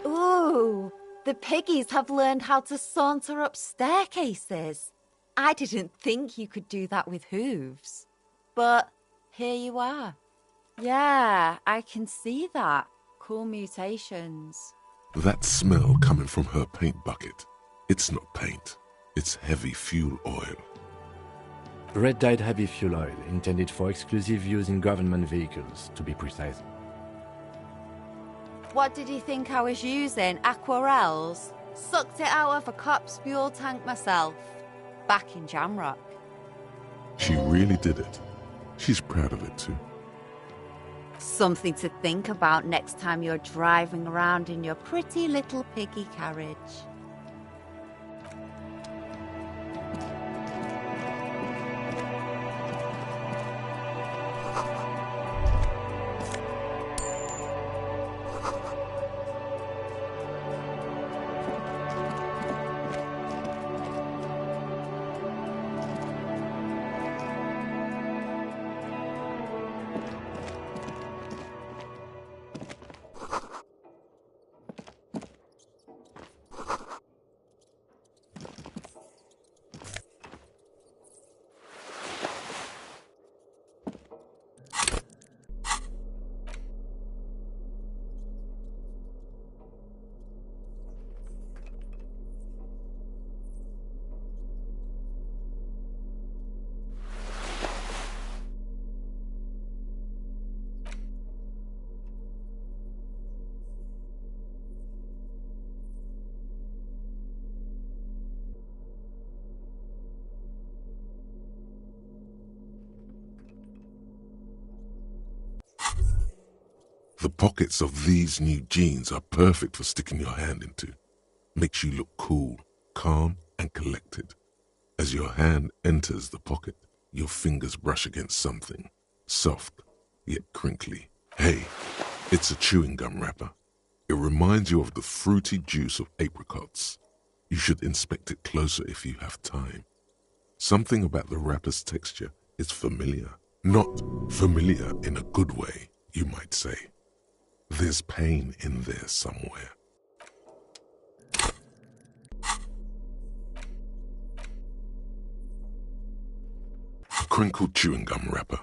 Speaker 20: Ooh, the piggies have learned how to saunter up staircases. I didn't think you could do that with hooves. But here you are. Yeah, I can see that. Cool mutations.
Speaker 3: That smell coming from her paint bucket. It's not paint. It's heavy fuel oil.
Speaker 5: Red-dyed heavy fuel oil, intended for exclusive use in government vehicles, to be precise.
Speaker 20: What did you think I was using? Aquarels? Sucked it out of a cop's fuel tank myself. Back in Jamrock.
Speaker 3: She really did it. She's proud of it too.
Speaker 20: Something to think about next time you're driving around in your pretty little piggy carriage.
Speaker 3: The pockets of these new jeans are perfect for sticking your hand into. Makes you look cool, calm, and collected. As your hand enters the pocket, your fingers brush against something soft yet crinkly. Hey, it's a chewing gum wrapper. It reminds you of the fruity juice of apricots. You should inspect it closer if you have time. Something about the wrapper's texture is familiar. Not familiar in a good way, you might say. There's pain in there somewhere. A crinkled chewing gum wrapper.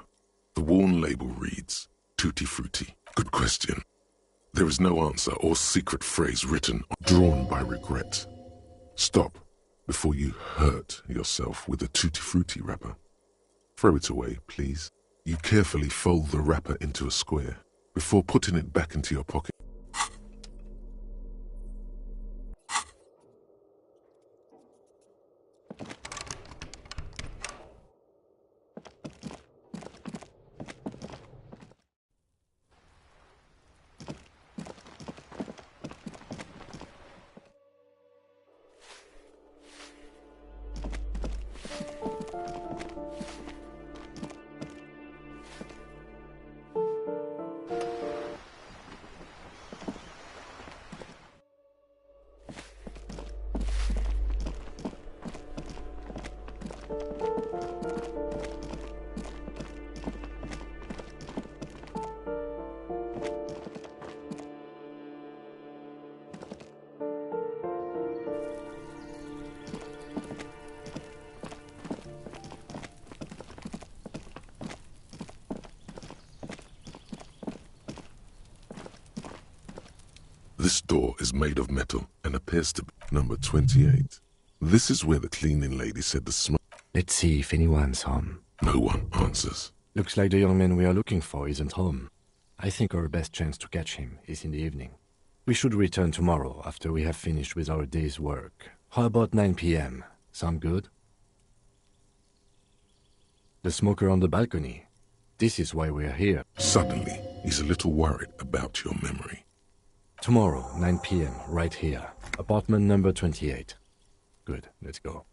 Speaker 3: The worn label reads, Tutti Frutti. Good question. There is no answer or secret phrase written or drawn by regret. Stop before you hurt yourself with a Tutti Frutti wrapper. Throw it away, please. You carefully fold the wrapper into a square before putting it back into your pocket. This door is made of metal and appears to be number 28. This is where the cleaning lady said the smoke.
Speaker 5: Let's see if anyone's home.
Speaker 3: No one answers.
Speaker 5: Looks like the young man we are looking for isn't home. I think our best chance to catch him is in the evening. We should return tomorrow after we have finished with our day's work. How about 9 p.m.? Sound good? The smoker on the balcony. This is why we're here.
Speaker 3: Suddenly, he's a little worried about your memory.
Speaker 5: Tomorrow, 9 p.m., right here. Apartment number 28. Good, let's go.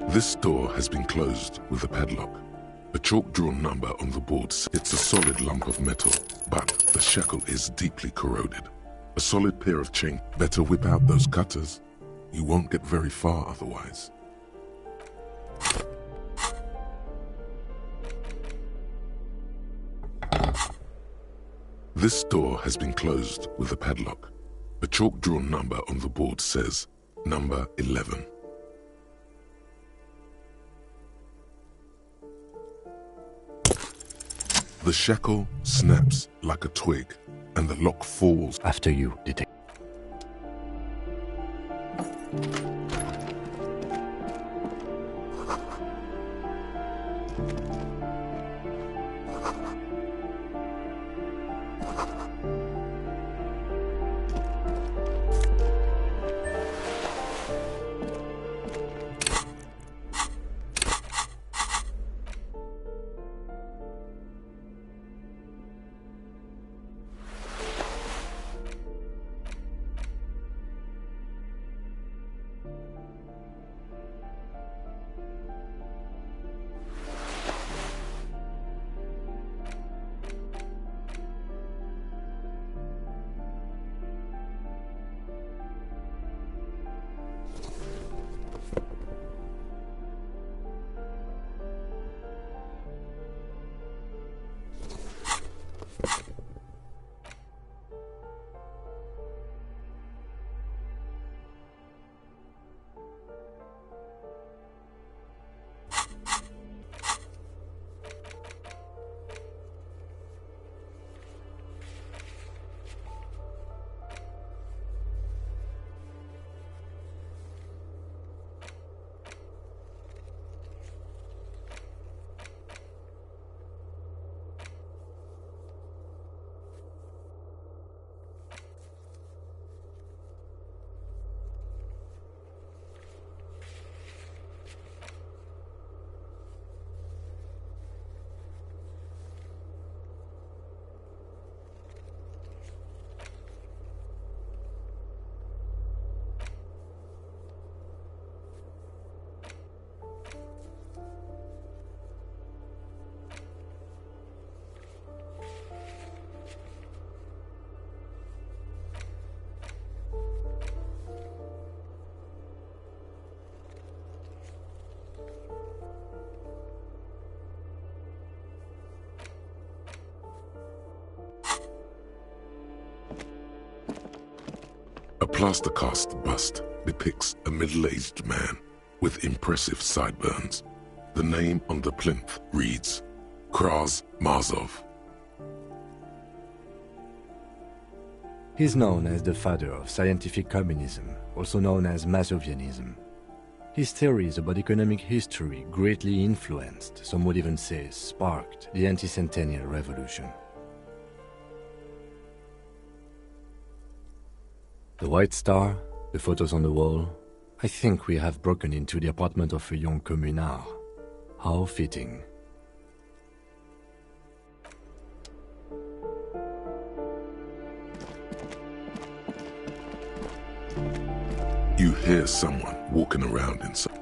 Speaker 3: This door has been closed with a padlock. A chalk-drawn number on the board says it's a solid lump of metal, but the shackle is deeply corroded. A solid pair of chains. Better whip out those cutters. You won't get very far otherwise. This door has been closed with a padlock. A chalk-drawn number on the board says number 11. The shackle snaps like a twig, and the lock falls.
Speaker 5: After you, detective.
Speaker 3: A plaster cast bust depicts a middle-aged man with impressive sideburns. The name on the plinth reads Kraz Marzov.
Speaker 5: He's known as the father of scientific communism, also known as Masovianism. His theories about economic history greatly influenced, some would even say sparked, the anti-centennial revolution. The White Star, the photos on the wall. I think we have broken into the apartment of a young communard. How fitting.
Speaker 3: You hear someone walking around inside.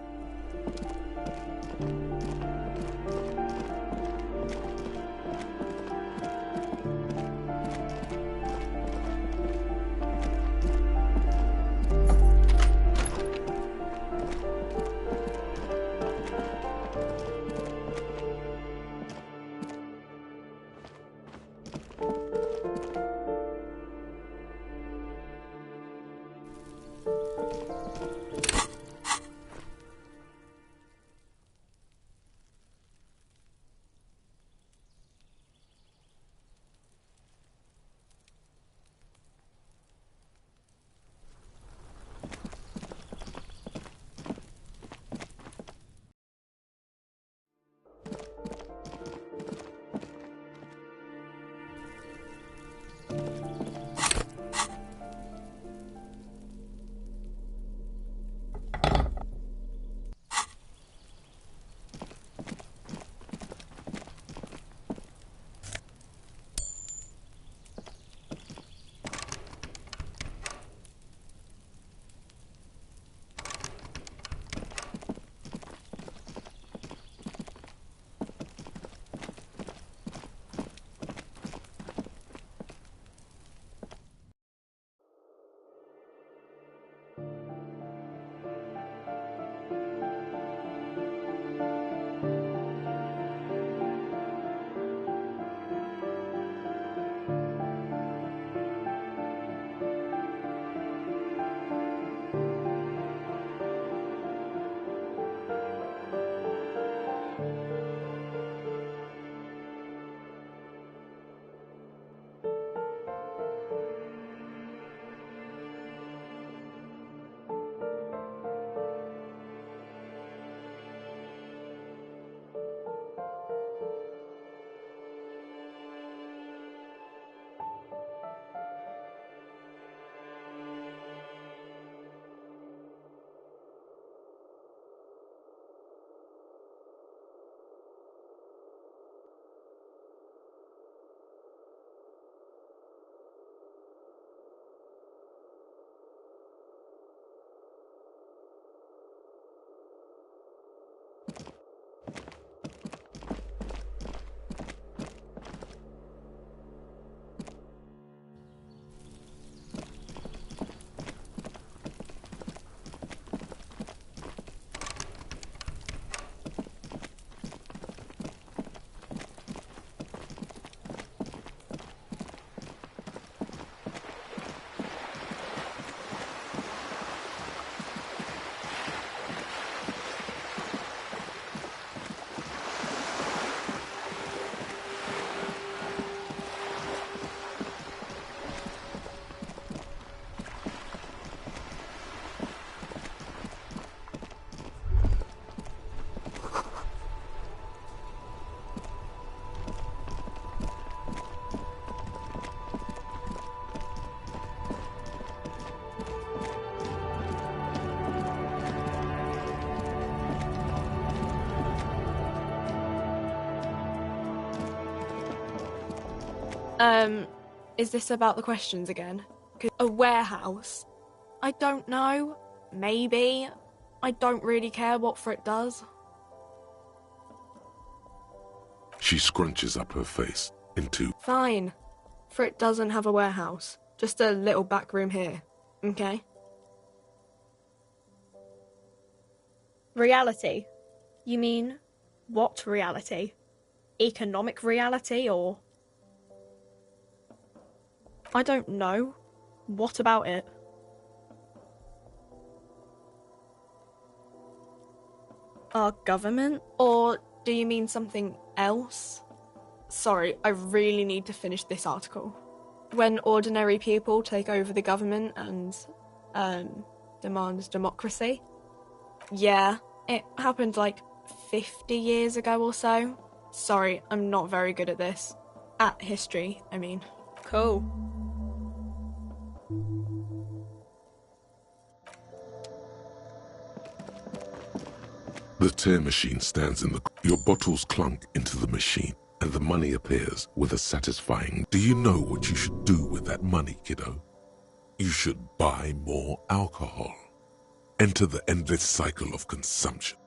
Speaker 7: Is this about the questions again? 'Cause a warehouse? I don't know. Maybe. I don't really care what Frit does.
Speaker 3: She scrunches up her face into...
Speaker 7: Fine. Frit doesn't have a warehouse. Just a little back room here. Okay?
Speaker 1: Reality? You mean
Speaker 7: What reality? Economic reality, or... I don't know. What about it? Our government? Or do you mean something else? Sorry, I really need to finish this article. When ordinary people take over the government and, demand democracy? Yeah, it happened like 50 years ago or so. Sorry, I'm not very good at this. At history, I mean. Cool.
Speaker 3: The tear machine stands in the... Your bottles clunk into the machine, and the money appears with a satisfying... Do you know what you should do with that money, kiddo? You should buy more alcohol. Enter the endless cycle of consumption.